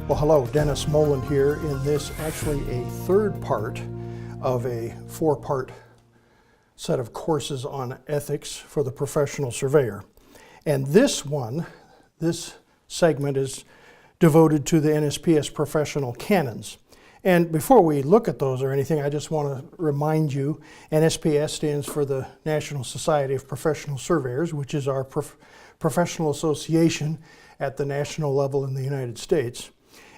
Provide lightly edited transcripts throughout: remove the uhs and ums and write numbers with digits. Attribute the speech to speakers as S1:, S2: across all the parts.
S1: Well, hello, Dennis Moland here in this actually a third part of a four-part set of courses on ethics for the professional surveyor. And this segment is devoted to the NSPS professional canons. And before we look at those or anything, I just want to remind you, NSPS stands for the National Society of Professional Surveyors, which is our professional association at the national level in the United States.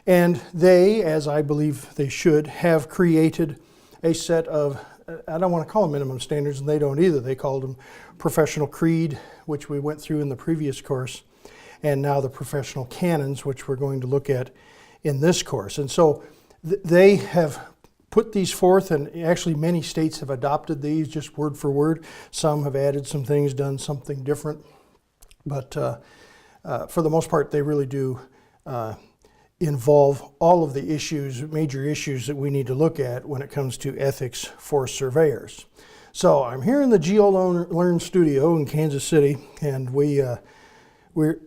S1: And they, as I believe they should, have created a set of, I don't want to call them minimum standards, and they don't either. They called them professional creed, which we went through in the previous course, and now the professional canons, which we're going to look at in this course. And so they have put these forth, and actually many states have adopted these just word for word. Some have added some things, done something different. But for the most part, they really do involve all of the issues, major issues that we need to look at when it comes to ethics for surveyors. So I'm here in the GeoLearn studio in Kansas City, and we're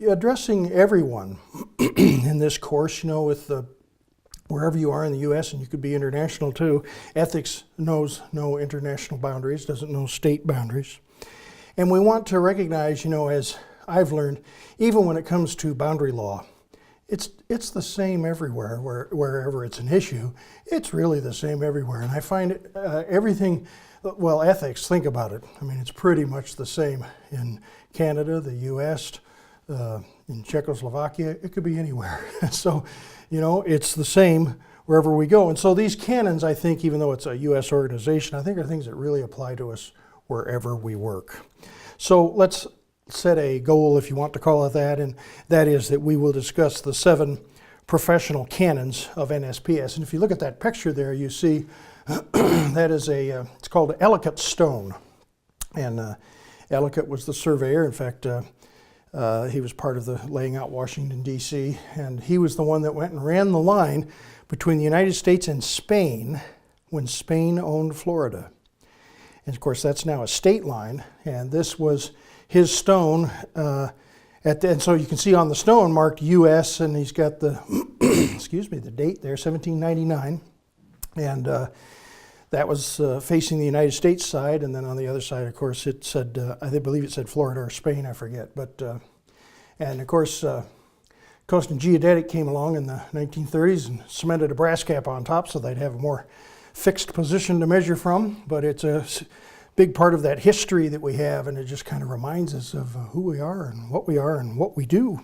S1: addressing everyone in this course, you know, with wherever you are in the U.S., and you could be international too. Ethics knows no international boundaries, doesn't know state boundaries. And we want to recognize, you know, as I've learned, even when it comes to boundary law, it's the same everywhere, wherever it's an issue. It's really the same everywhere. And I find it, everything, well, ethics, think about it. I mean, it's pretty much the same in Canada, the U.S., in Czechoslovakia. It could be anywhere. So, you know, it's the same wherever we go. And so these canons, I think, even though it's a U.S. organization, I think are things that really apply to us wherever we work. So let's set a goal, if you want to call it that, and that is that we will discuss the 7 professional canons of NSPS. And if you look at that picture there, you see that is it's called Ellicott Stone. And Ellicott was the surveyor. In fact, he was part of the laying out Washington, D.C., and he was the one that went and ran the line between the United States and Spain when Spain owned Florida. And of course, that's now a state line, and this was his stone, and so you can see on the stone marked U.S., and he's got the, excuse me, the date there, 1799, and that was facing the United States side, and then on the other side, of course, it said, I believe it said Florida or Spain, I forget, but, and of course, Coast and Geodetic came along in the 1930s and cemented a brass cap on top so they'd have a more fixed position to measure from, but it's a big part of that history that we have, and it just kind of reminds us of who we are and what we do.